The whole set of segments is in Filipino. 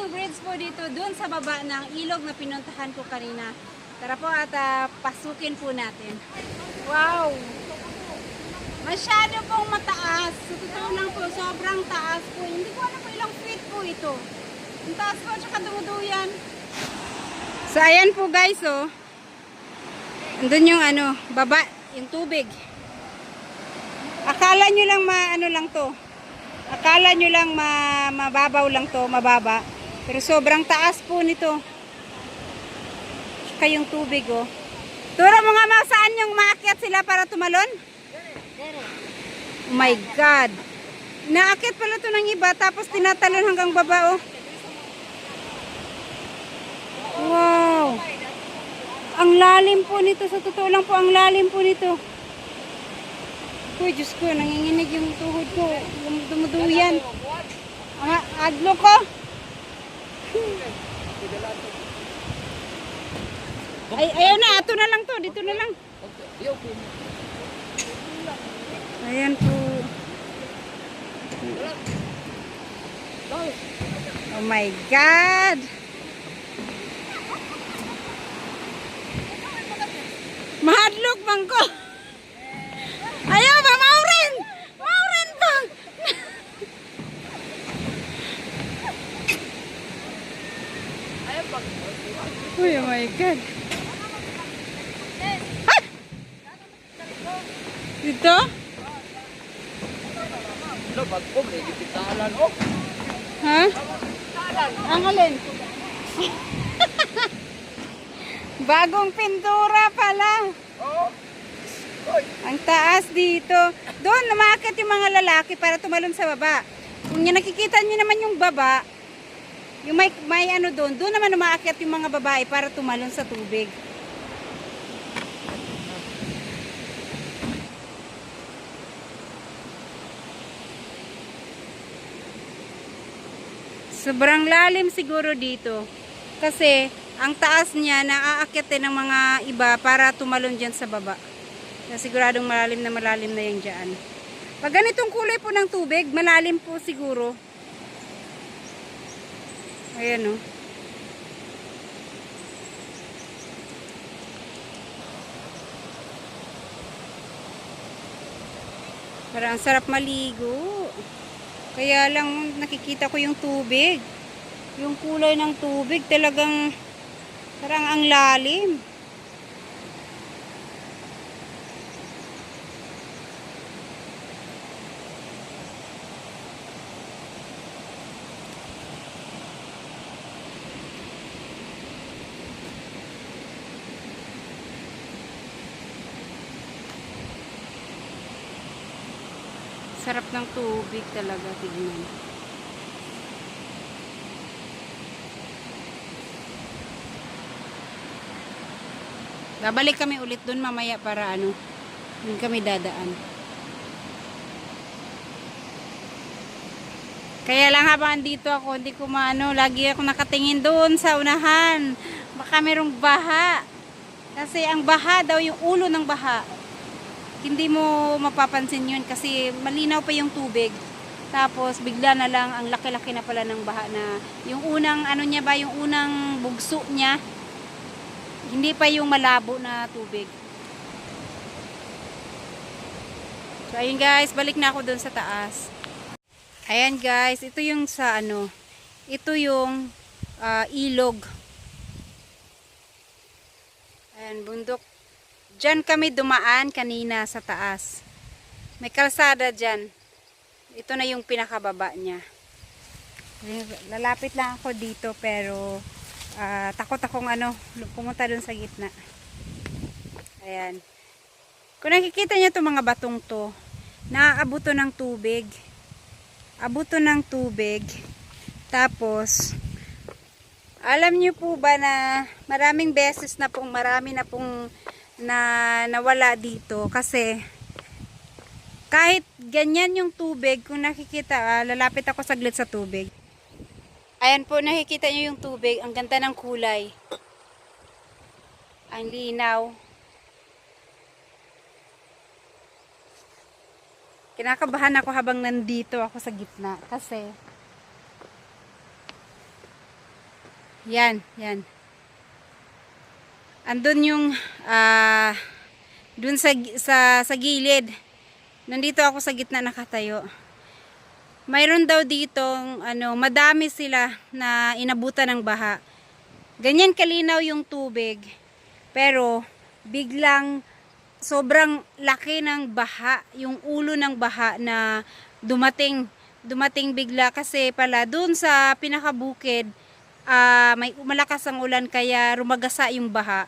yung bridge po dito dun sa baba ng ilog na pinuntahan ko kanina. Tara po at pasukin po natin. Wow! Masyado pong mataas. Sa totoo lang po, sobrang taas po. Hindi ko alam po ilang feet po ito. Ang taas po, tsaka dumuduyan. So, ayan po guys, oh. Andun yung ano, baba, yung tubig. Akala nyo lang ano lang to. Akala nyo lang mababaw lang to, mababa. Pero sobrang taas po nito. Tsaka yung tubig, oh. Turo mo nga saan yung maakyat sila para tumalon? Oh my God. Naakyat pala to ng iba, tapos tinatalon hanggang baba, oh. Wow. Ang lalim po nito. Sa totoo lang po, ang lalim po nito. Uy, Diyos ko, nanginginig yung tuhod ko. Dumuduyan. Adlo ko. Ay, ayaw na. Ato na lang to. Dito na lang. Ayan po. Oh my God. Mahadlok bang ko? Ayaw ba? Maurin! Maurin bang? Uy, oh my God. Ah! Dito? Ha? Ang alin? Bagong pintura pala. Ang taas dito. Doon, umaakit yung mga lalaki para tumalon sa baba. Kung nakikita nyo naman yung baba, yung may ano doon, doon naman umaakit yung mga babae para tumalon sa tubig. Sobrang lalim siguro dito. Kasi, ang taas niya, naaakyat din ng mga iba para tumalon dyan sa baba. Na siguradong malalim na yan dyan. Pag ganitong kulay po ng tubig, malalim po siguro. Ayan, oh. Parang sarap maligo. Kaya lang nakikita ko yung tubig. Yung kulay ng tubig talagang parang ang lalim. Sarap ng tubig talaga, tignan. Babalik kami ulit doon mamaya para ano, doon kami dadaan. Kaya lang habang andito ako, hindi ko maano, lagi ako nakatingin doon sa unahan. Baka merong baha. Kasi ang baha daw, yung ulo ng baha. Hindi mo mapapansin yun kasi malinaw pa yung tubig. Tapos bigla na lang ang laki-laki na pala ng baha na yung unang ano niya ba, yung unang bugso niya. Hindi pa yung malabo na tubig. So ayun guys, balik na ako dun sa taas. Ayan guys, ito yung sa ano, ito yung ilog. Ayan, bundok. Diyan kami dumaan kanina sa taas. May kalsada dyan. Ito na yung pinakababa niya. Lalapit lang ako dito pero takot akong ano, pumunta dun sa gitna. Ayan. Kung nakikita niyo itong mga batong to, naaabuto ng tubig. Abuto ng tubig. Tapos, alam niyo po ba na maraming beses na pong, marami na pong nawala dito kasi kahit ganyan yung tubig, kung nakikita, lalapit ako saglit sa tubig. Ayan po, nakikita nyo yung tubig, ang ganda ng kulay, ang linaw. Kinakabahan ako habang nandito ako sa gitna kasi Yan, yan. Andun yung dun sa gilid. Nandito ako sa gitna nakatayo. Mayroon daw ditong madami sila na inabutan ng baha. Ganyan kalinaw yung tubig. Pero biglang sobrang laki ng baha, yung ulo ng baha na dumating bigla kasi pala dun sa pinakabukid may malakas ang ulan kaya rumagasa yung baha.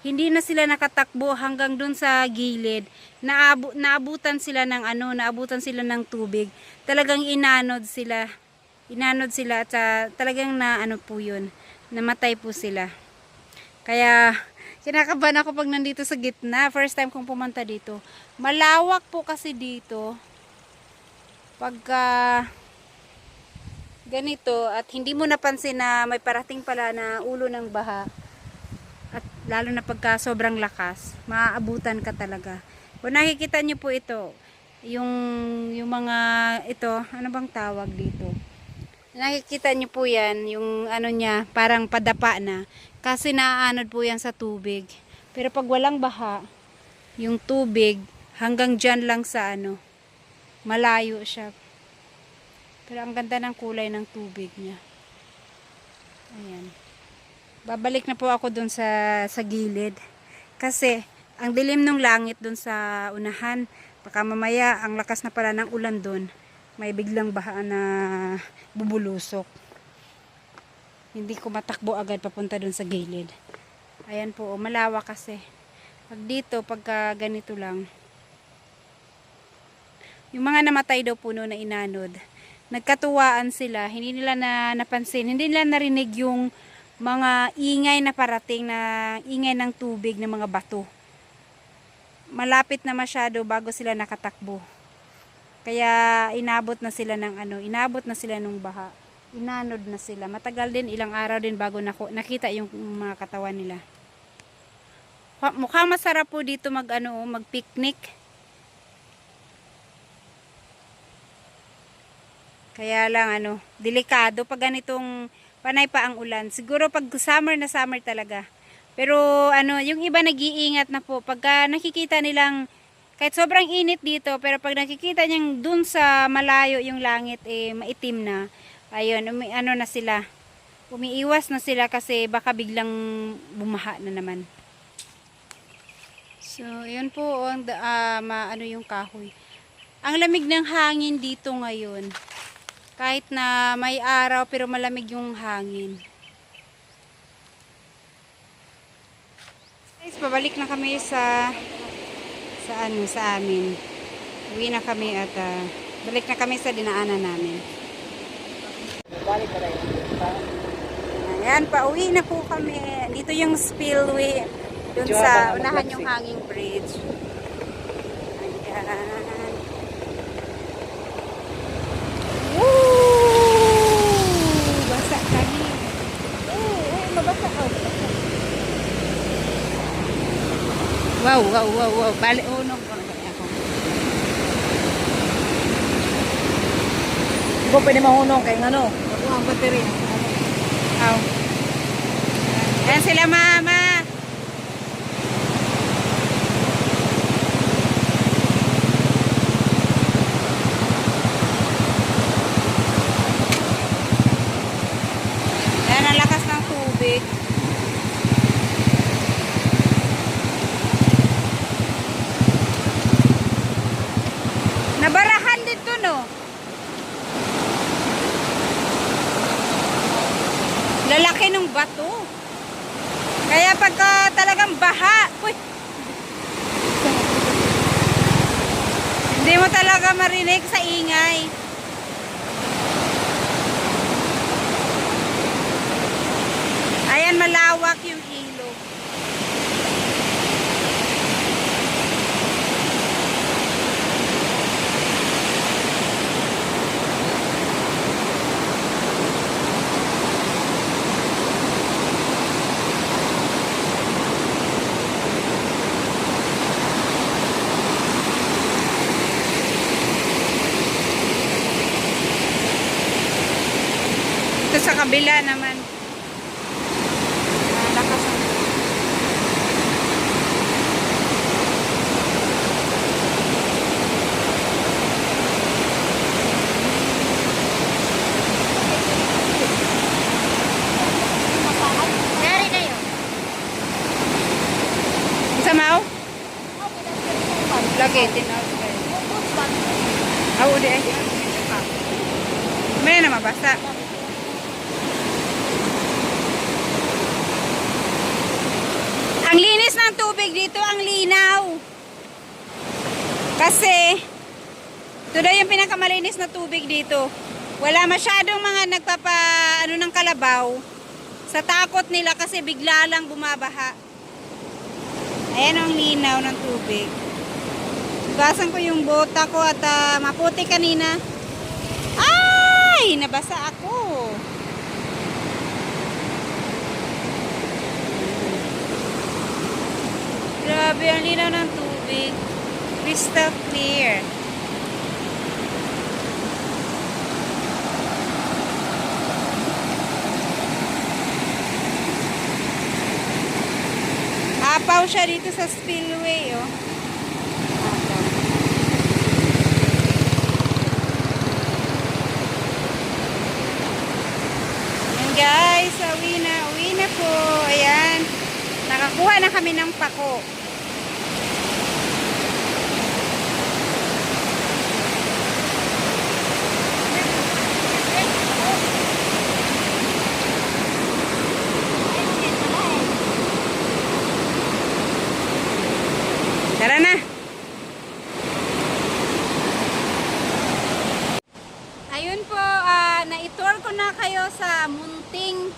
Hindi na sila nakatakbo hanggang dun sa gilid. Naabutan sila ng naabutan sila ng tubig. Talagang inanod sila. Inanod sila at talagang po yun. Namatay po sila. Kaya kinakabahan ako pag nandito sa gitna. First time kong pumunta dito. Malawak po kasi dito. Pagka ganito at hindi mo napansin na may parating pala na ulo ng baha. At lalo na pagka sobrang lakas, maaabutan ka talaga. Kung nakikita nyo po ito, yung mga ito, ano bang tawag dito? Nakikita nyo po yan, yung niya, parang padapa na. Kasi naaanod po yan sa tubig. Pero pag walang baha, yung tubig, hanggang dyan lang sa malayo siya. Pero ang ganda ng kulay ng tubig niya. Ayan. Babalik na po ako dun sa gilid. Kasi, ang dilim ng langit dun sa unahan. Baka mamaya, ang lakas na pala ng ulan dun. May biglang baha na bubulusok. Hindi ko matakbo agad papunta dun sa gilid. Ayan po, malawak kasi. Pag dito, pagka ganito lang. Yung mga namatay daw puno na inanod. Nagkatuwaan sila. Hindi nila napansin. Hindi nila narinig yung mga ingay na parating na ingay ng tubig ng mga bato. Malapit na masyado bago sila nakatakbo. Kaya inabot na sila ng inabot na sila ng baha. Inanod na sila. Matagal din, ilang araw din bago nakita yung mga katawan nila. Mukhang masarap po dito mag-picnic. Kaya lang delikado pag ganitong panay pa ang ulan. Siguro pag summer na summer talaga. Pero yung iba nag-iingat na po. Pagka nakikita nilang, kahit sobrang init dito, pero pag nakikita niyang dun sa malayo yung langit, maitim na. Ayun, na sila. Umiiwas na sila kasi baka biglang bumaha na naman. So, yun po ang yung kahoy. Ang lamig ng hangin dito ngayon. Kahit na may araw pero malamig yung hangin. Guys, pabalik na kami sa amin. Uwi na kami at balik na kami sa dinaanan namin. Ayan, pauwi na po kami. Dito yung spillway. Doon sa unahan yung hanging bridge. Ayan. Wow. Balik unong ko na ako. Hindi ko pwede mahunong kay ako ang baterya. Ayan sila mama. Ayan ang lakas ng tubig. Nabarahan dito lalaki ng bato. Kaya pagka talagang baha, hindi mo talaga marinig sa ingay. Ayan, malawak yung ilog. Ito sa kabila naman. Di ay. May na mabasa. Ang linis ng tubig dito, ang linaw. Kasi, ito daw yung pinakamalinis na tubig dito. Wala masyadong mga ng kalabaw. Sa takot nila kasi bigla lang bumabaha. Ayan ang linaw ng tubig. Basan ko yung bota ko at maputi kanina. Ay! Nabasa ako. Grabe ang linaw ng tubig. Crystal clear. Apaw siya dito sa spillway, oh. Ayan guys, uwi na po. Ayan. Nakakuha na kami ng pako. Tara na. Ayun po, na-tour ko na kayo sa munting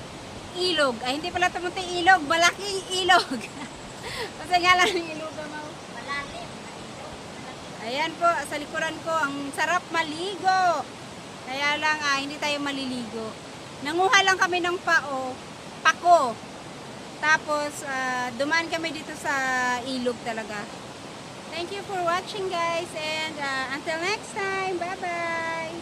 ilog. Ay, hindi pala ito munting ilog, malaking ilog. Kasi nga lang yung ilog mo. Malalim. Ayan po, sa likuran ko, ang sarap maligo. Kaya lang, hindi tayo maliligo. Nanguha lang kami ng pako. Tapos, dumaan kami dito sa ilog talaga. Thank you for watching guys, and until next time, bye-bye!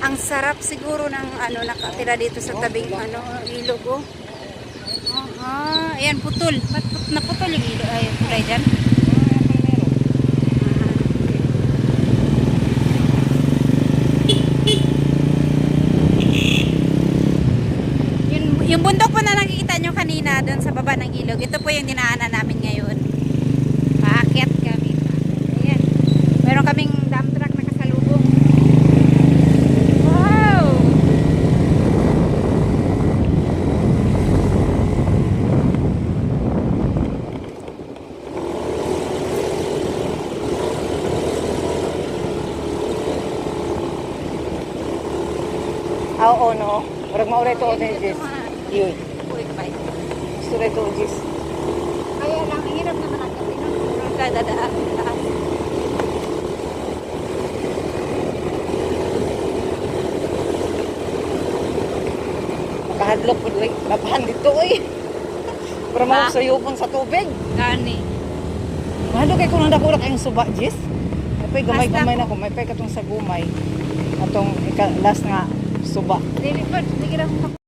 Ang sarap siguro ng nakatira dito sa tabing ilog, oh. Ayan, putol. Naputol yung ilog. Ay, tulay dyan. Yung bundok po na nakikita nyo kanina doon sa baba ng ilog, ito po yung dinaanan namin ngayon. Paakyat kami. Ayan. Meron kaming dump truck na kasalubong. Wow! Oo, no. Marag maulay to, Jis. Yun. Uy, kabay. Gusto rin to, Jis. Kaya lang, ang hirap naman ang kasi nung kadadaan. Makahadlok po, uy. Labahan dito, uy. Para mausayupon sa tubig. Gani. Mahalo kay kung nandakura kayong suba, Jis. May gamay-gamay Basta na ko. May pay katong sa gumay. Atong last nga suba. Dili pa, sige lang.